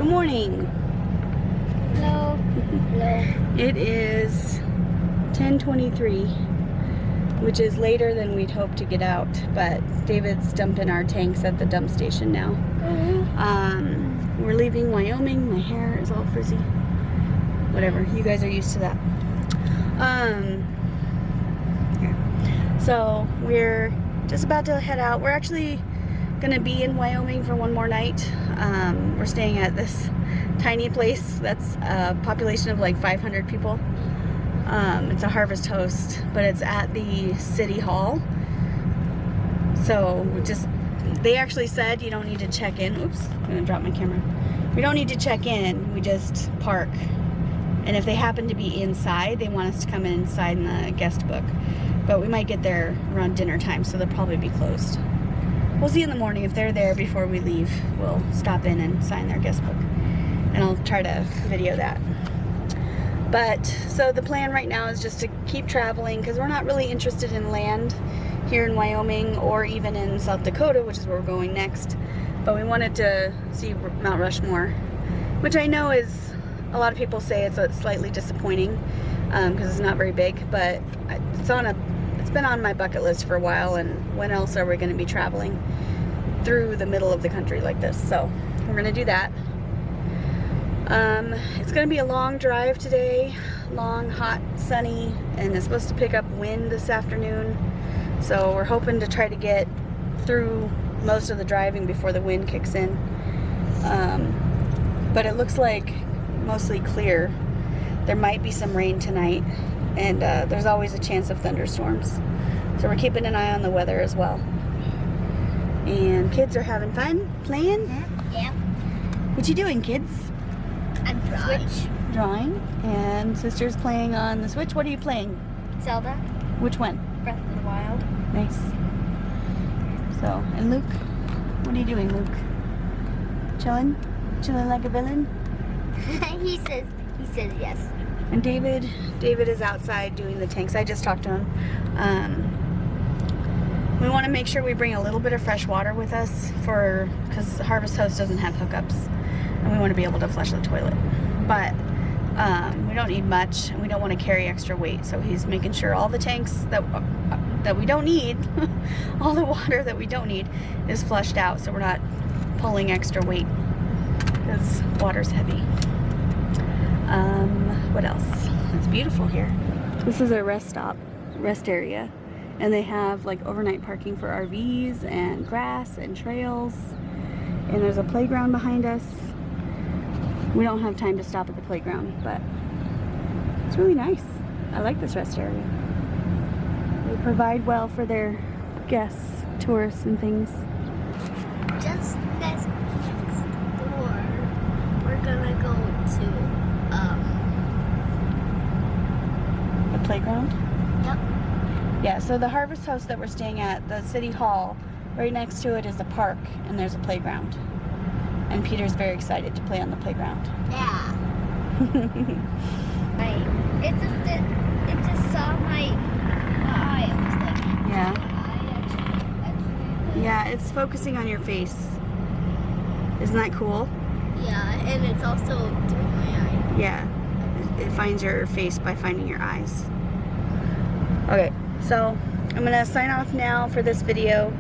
Good morning. Hello. Hello. It is 10:23, which is later than we'd hoped to get out, but David's dumping our tanks at the dump station now. We're leaving Wyoming. My hair is all frizzy. Whatever, you guys are used to that. Yeah. So we're just about to head out. We're actually gonna be in Wyoming for one more night. We're staying at this tiny place that's a population of like 500 people. It's a Harvest Host, but it's at the city hall. So they actually said you don't need to check in. Oops, I'm gonna drop my camera. We don't need to check in, we just park. And if they happen to be inside, they want us to come inside in the guest book. But we might get there around dinner time, so they'll probably be closed. We'll see in the morning. If they're there before we leave, we'll stop in and sign their guest book. And I'll try to video that. But, so the plan right now is just to keep traveling, because we're not really interested in land here in Wyoming or even in South Dakota, which is where we're going next. But we wanted to see Mount Rushmore, which I know is, a lot of people say it's slightly disappointing because it's not very big, but it's been on my bucket list for a while, and when else are we going to be traveling through the middle of the country like this? So we're going to do that. It's going to be a long drive today, long, hot, sunny, and it's supposed to pick up wind this afternoon. So we're hoping to try to get through most of the driving before the wind kicks in. But it looks like mostly clear. There might be some rain tonight, and there's always a chance of thunderstorms. So we're keeping an eye on the weather as well. And kids are having fun playing. Yeah. What you doing, kids? I'm drawing. Switch. Drawing. And sister's playing on the Switch. What are you playing? Zelda. Which one? Breath of the Wild. Nice. So, and Luke? What are you doing, Luke? Chilling? Chilling like a villain? he says yes. And David is outside doing the tanks. I just talked to him. We want to make sure we bring a little bit of fresh water with us because Harvest Host doesn't have hookups, and we want to be able to flush the toilet. But we don't need much, and we don't want to carry extra weight. So he's making sure all the tanks that we don't need, all the water that we don't need, is flushed out. So we're not pulling extra weight because water's heavy. What else? It's beautiful here. This is a rest area, and they have like overnight parking for RVs and grass and trails, and there's a playground behind us. We don't have time to stop at the playground, but it's really nice. I like this rest area. They provide well for their guests, tourists and things. Just next door, we're gonna go to The playground? Yep. Yeah, so the Harvest House that we're staying at, the city hall, right next to it is a park, and there's a playground. And Peter's very excited to play on the playground. Yeah. It just saw my eye. It was like, Yeah. actually. Yeah, it's focusing on your face. Isn't that cool? Yeah, and it's also through my eye. Yeah. It finds your face by finding your eyes. Okay, so I'm gonna sign off now for this video,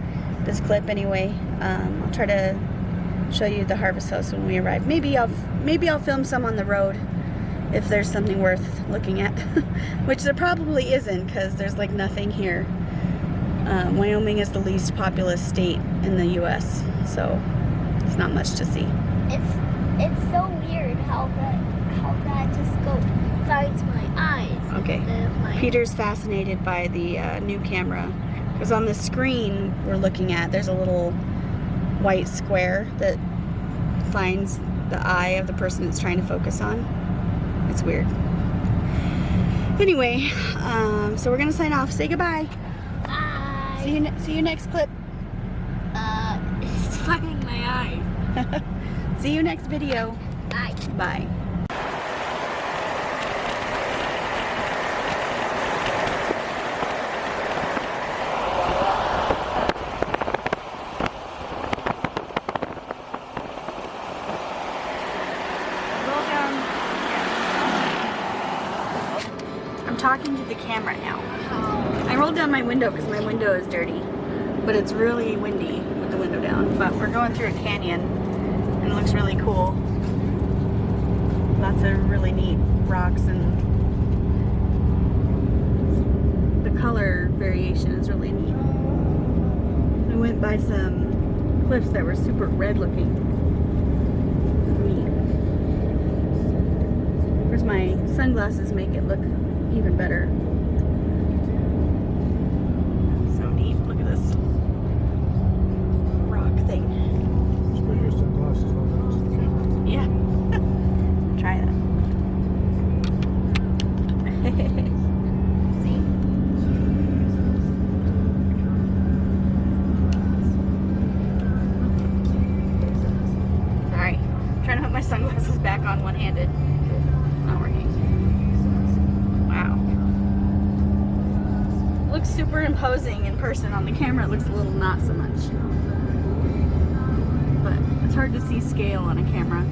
this clip anyway. I'll try to show you the Harvest House when we arrive. Maybe I'll film some on the road if there's something worth looking at, which there probably isn't because there's like nothing here. Wyoming is the least populous state in the U.S., so it's not much to see. It's so weird how that just finds my eyes. Okay. Peter's fascinated by the new camera because on the screen we're looking at, there's a little white square that finds the eye of the person it's trying to focus on. It's weird. Anyway, so we're gonna sign off. Say goodbye. Bye. See you next clip. It's finding my eyes. See you next video. Bye. Bye. talking to the camera now. I rolled down my window because my window is dirty, but it's really windy with the window down. But we're going through a canyon and it looks really cool. Lots of really neat rocks, and the color variation is really neat. We went by some cliffs that were super red looking. Neat. Of course, my sunglasses make it look even better. So neat. Look at this rock thing. Put your sunglasses on the camera. Yeah. Try that. Sorry. Trying to put my sunglasses back on one-handed. Not working. Wow. Looks super imposing in person. On the camera it looks a little not so much. But it's hard to see scale on a camera.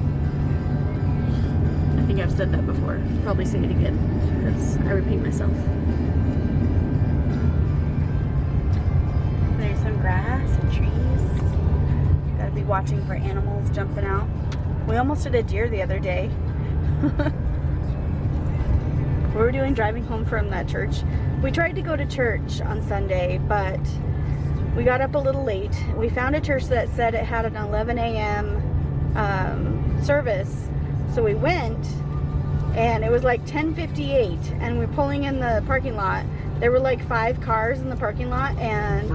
I think I've said that before. Probably say it again because I repeat myself. There's some grass and trees. Gotta be watching for animals jumping out. We almost hit a deer the other day. We were driving home from that church. We tried to go to church on Sunday, but we got up a little late. We found a church that said it had an 11 a.m. Service. So we went, and it was like 10:58, and we're pulling in the parking lot. There were like 5 cars in the parking lot, and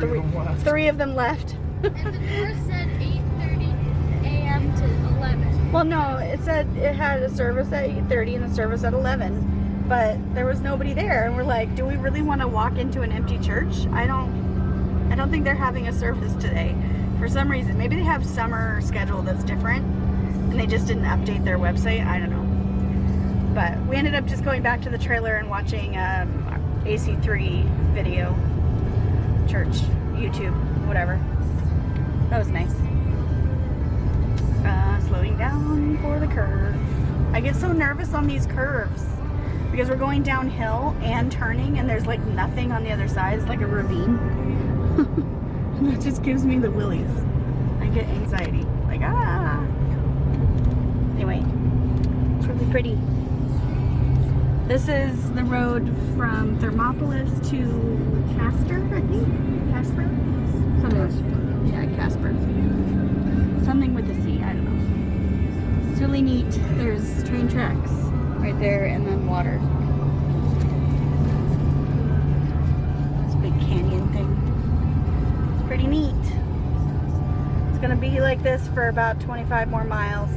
three of them left. And the door said 8:30 a.m. to 11. Well, no, it said it had a service at 8:30 and a service at 11, but there was nobody there, and we're like, do we really want to walk into an empty church? I don't think they're having a service today for some reason. Maybe they have summer schedule that's different, and they just didn't update their website. I don't know. But we ended up just going back to the trailer and watching AC3 video, church, YouTube, whatever. That was nice. Slowing down for the curve. I get so nervous on these curves because we're going downhill and turning, and there's like nothing on the other side. It's like a ravine. And that just gives me the willies. I get anxiety. Like, ah. Anyway, it's really pretty. This is the road from Thermopolis to Casper, I think. Casper? Something. Yeah, Casper. Something with the C, I don't know. It's really neat. There's train tracks right there, and then water. This big canyon thing. It's pretty neat. It's gonna be like this for about 25 more miles.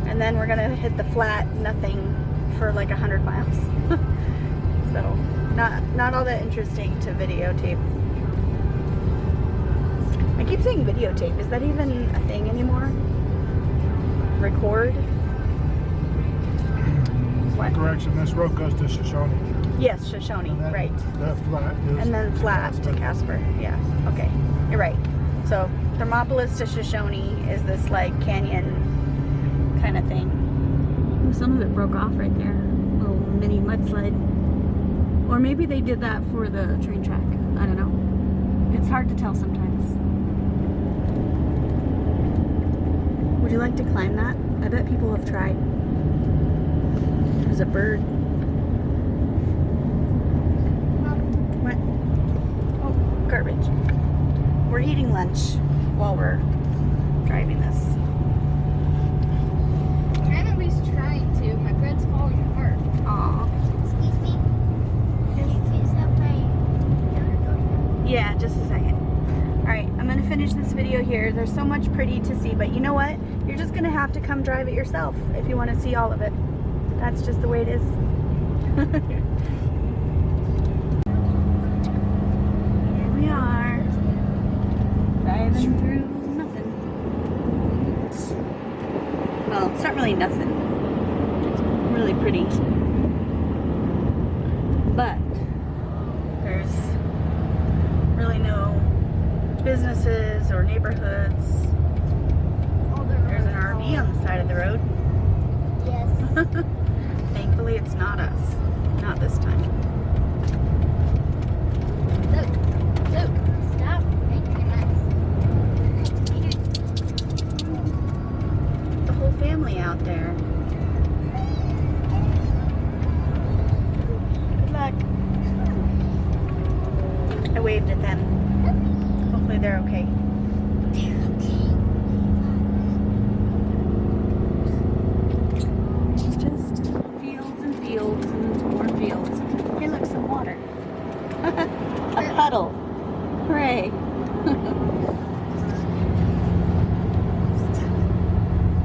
And then we're gonna hit the flat nothing for like 100 miles. So not all that interesting to videotape. I keep saying videotape. Is that even a thing anymore? Record? What? Correction, this road goes to Shoshone. Yes, Shoshone, right. That flat is. And then flat to Casper. Yeah, okay. You're right. So Thermopolis to Shoshone is this like canyon kind of thing. Ooh, some of it broke off right there. Little mini mudslide. Or maybe they did that for the train track. I don't know. It's hard to tell sometimes. Would you like to climb that? I bet people have tried. There's a bird. What? Oh, garbage. We're eating lunch while we're driving this. I'm at least trying to. My bread's falling apart. Aw. Excuse me. Can you please have my camera? Yeah, just a second. Alright, I'm going to finish this video here. There's so much pretty to see, but you know what? You're just going to have to come drive it yourself if you want to see all of it. That's just the way it is. Here we are. Driving through nothing. Well, it's not really nothing. It's really pretty. But there's really no businesses or neighborhoods. There's an RV on the side of the road. Yes. Thankfully, it's not us. Not this time. Luke, stop making a mess. The whole family out there. Good luck. I waved at them. Hopefully they're okay. It's just fields and fields and more fields. Here, look, some water. A puddle. Hooray.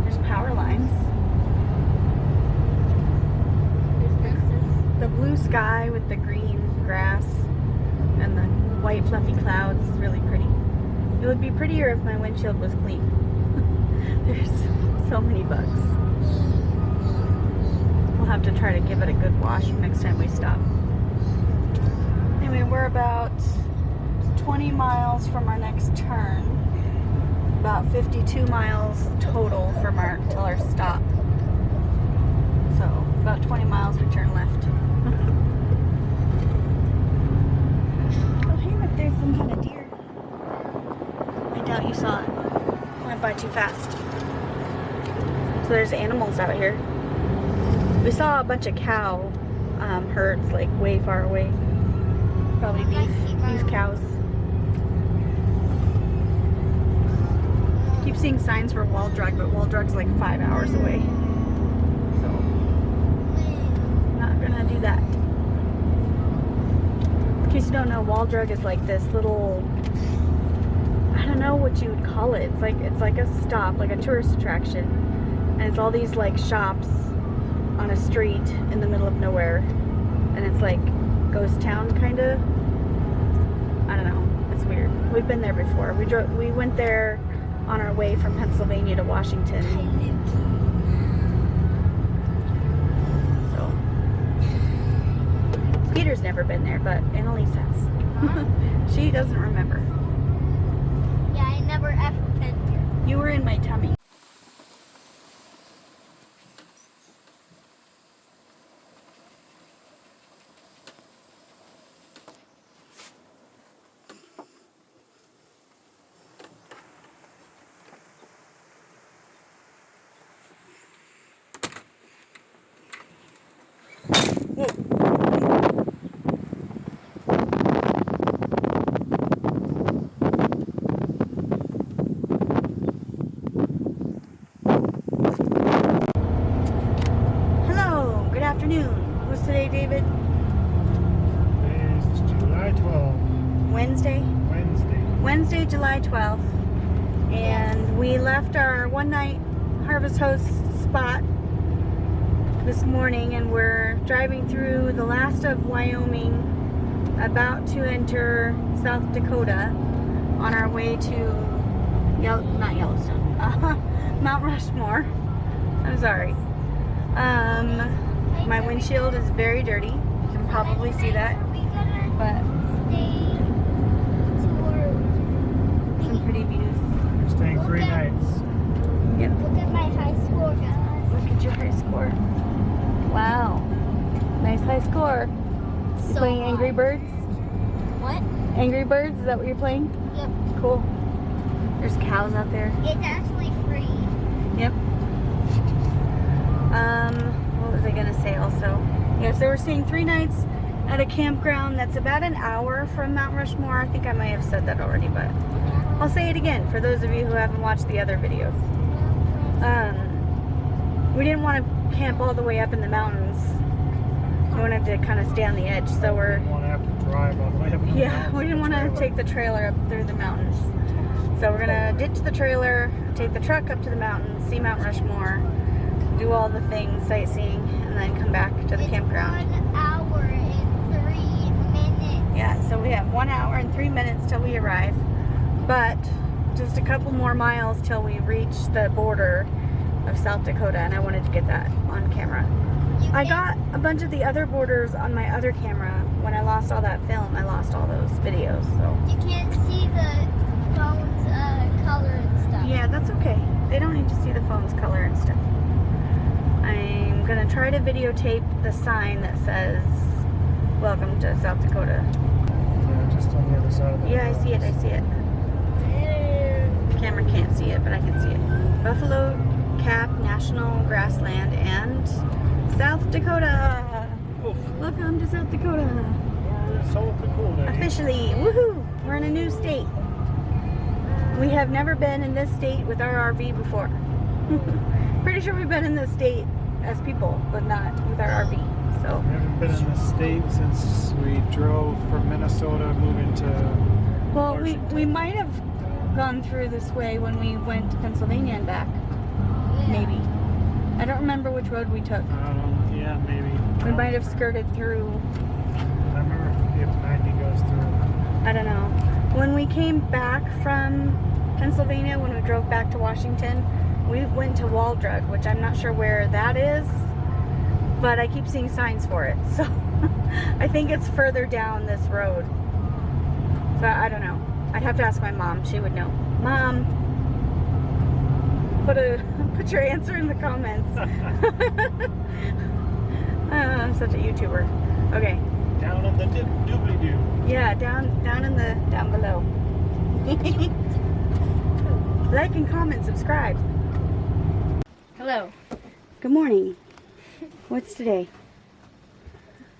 There's power lines. There's fences. The blue sky with the green grass and the white fluffy clouds is really pretty. It would be prettier if my windshield was clean. There's so many bugs. We'll have to try to give it a good wash next time we stop. Anyway, we're about 20 miles from our next turn. About 52 miles total from our till our stop. So about 20 miles we turn left. Oh hey, look, there's some kind of deer. I doubt you saw it. Went by too fast. So there's animals out here. We saw a bunch of cow herds like way far away. Probably beef cows. Keep seeing signs for Waldrug, but Waldrug's like 5 hours away. So not gonna do that. In case you don't know, Waldrug is like this little, I don't know what you would call it. It's like a stop, like a tourist attraction. And it's all these like shops on a street in the middle of nowhere. And it's like ghost town kind of. I don't know. It's weird. We've been there before. We went there on our way from Pennsylvania to Washington. So Peter's never been there, but Annalise has. She doesn't remember. Yeah, I never ever been here. You were in my tummy. Afternoon. What's today, David? Today is July 12th. Wednesday? Wednesday, July 12th. And we left our one night Harvest Host spot this morning and we're driving through the last of Wyoming, about to enter South Dakota on our way to not Yellowstone, Mount Rushmore. I'm sorry. My windshield is very dirty. You can probably see that. But some pretty views. We're staying 3 nights. Yep. Look at my high score, guys. Look at your high score. Wow. Nice high score. You So playing Angry high. Birds? What? Angry Birds? Is that what you're playing? Yep. Cool. There's cows out there. It's actually free. Yep. What was I gonna say also? Yeah, so we're staying 3 nights at a campground that's about an hour from Mount Rushmore. I think I might have said that already, but I'll say it again for those of you who haven't watched the other videos. We didn't want to camp all the way up in the mountains. We wanted to kind of stay on the edge, so we're... We don't want to have to drive all the way up. Yeah, we didn't want to take the trailer up through the mountains. So we're gonna ditch the trailer, take the truck up to the mountains, see Mount Rushmore, do all the things, sightseeing, and then come back to the campground. 1 hour and 3 minutes. Yeah, so we have 1 hour and 3 minutes till we arrive, but just a couple more miles till we reach the border of South Dakota, and I wanted to get that on camera. I got a bunch of the other borders on my other camera. When I lost all that film, I lost all those videos, so. You can't see the phone's color and stuff. Yeah, that's okay. They don't need to see the phone's color and stuff. I'm gonna try to videotape the sign that says, "Welcome to South Dakota." Yeah, just on the other side of the Yeah, I see it. I see it. The camera can't see it, but I can see it. Buffalo Cap National Grassland and South Dakota. Oof. Welcome to South Dakota. We're in South Dakota. Officially, woohoo! We're in a new state. We have never been in this state with our RV before. Pretty sure we've been in this state as people, but not with our RV. So We haven't been in the state since we drove from Minnesota, moving to well, Washington. we might have gone through this way when we went to Pennsylvania and back. Maybe. I don't remember which road we took. Yeah, maybe. We might have skirted through. I remember if 90 goes through. I don't know. When we came back from Pennsylvania, when we drove back to Washington, we went to Waldrug, which I'm not sure where that is, but I keep seeing signs for it. So I think it's further down this road. So I don't know. I'd have to ask my mom. She would know. Mom, put your answer in the comments. I'm such a YouTuber. Okay. Down in the doobly-doo. Yeah, down below. Like and comment, subscribe. Hello. Good morning. What's today?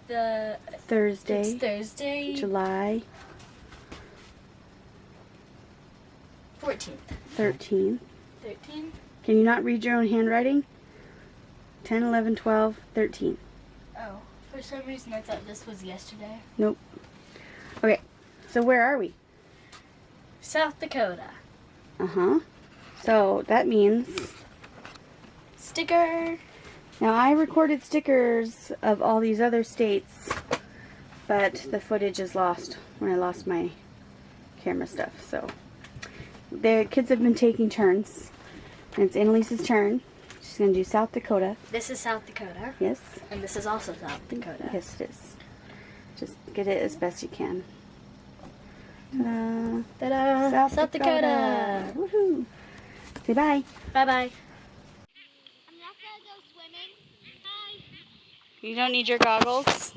Thursday. It's Thursday, July 14th. 13th. 13? Can you not read your own handwriting? 10, 11, 12, 13. Oh, for some reason I thought this was yesterday. Nope. Okay, so where are we? South Dakota. Uh-huh. So that means... Sticker. Now I recorded stickers of all these other states, but the footage is lost when I lost my camera stuff. So the kids have been taking turns, and it's Annalise's turn. She's going to do South Dakota. This is South Dakota. Yes? And this is also South Dakota. Yes, it is. Just get it as best you can. Ta-da! Ta-da! South Dakota! Dakota. Woohoo! Say bye. Bye-bye. I'm not gonna go swimming. Hi. You don't need your goggles?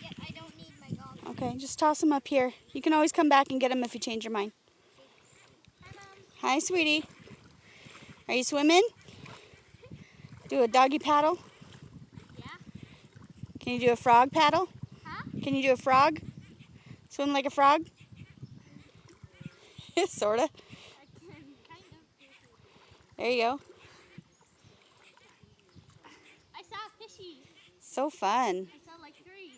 Yeah, I don't need my goggles. Okay, just toss them up here. You can always come back and get them if you change your mind. Hi, Mom. Hi, sweetie. Are you swimming? Do a doggy paddle? Yeah. Can you do a frog paddle? Huh? Can you do a frog? Swim like a frog? Sorta. I can kind of. There you go. I saw a fishy. So fun. I saw like 3.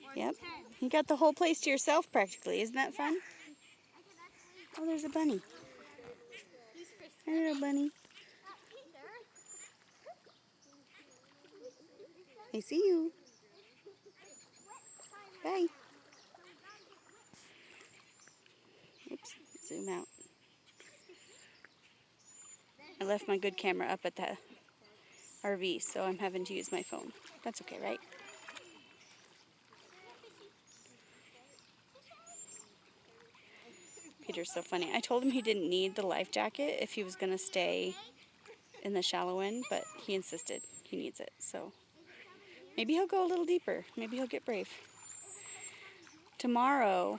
Or Yep. 10. You got the whole place to yourself practically. Isn't that fun? I can actually. Oh, there's a bunny. Use for Hello, bunny. Peter. I see you. Bye. Oops, zoom out. I left my good camera up at the RV, so I'm having to use my phone. That's okay, right? Peter's so funny. I told him he didn't need the life jacket if he was going to stay in the shallow end, but he insisted he needs it. So maybe he'll go a little deeper. Maybe he'll get brave. Tomorrow,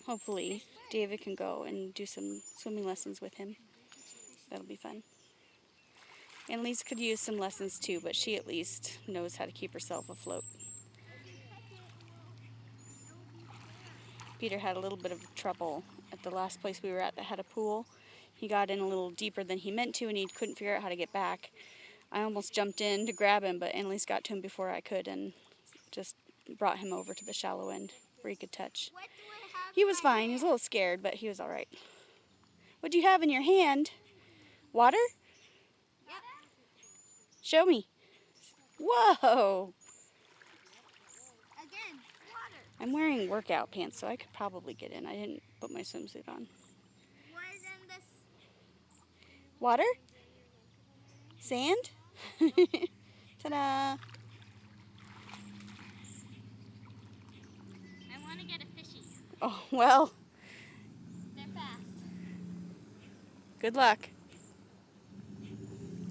hopefully, David can go and do some swimming lessons with him. That'll be fun. Annalise could use some lessons too, but she at least knows how to keep herself afloat. Peter had a little bit of trouble at the last place we were at that had a pool. He got in a little deeper than he meant to, and he couldn't figure out how to get back. I almost jumped in to grab him, but Annalise got to him before I could and just brought him over to the shallow end where he could touch. What do I have? He was fine. He was a little scared, but he was all right. What do you have in your hand? Water? Yep. Show me. Whoa! Again, water. I'm wearing workout pants, so I could probably get in. I didn't put my swimsuit on. What is in this? Water? Sand? Ta-da! I want to get a fishy. Oh, well, They're fast. good luck.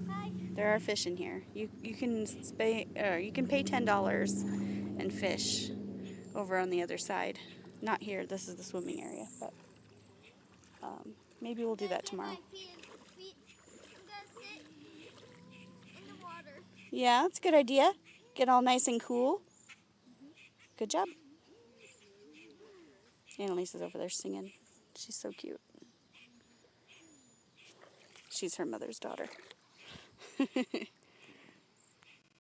Hi. There are fish in here. You can pay $10 and fish over on the other side. Not here. This is the swimming area, but maybe we'll do that tomorrow. I'm gonna sit in the water. Yeah, that's a good idea. Get all nice and cool. Good job. Annalisa's over there singing. She's so cute. She's her mother's daughter.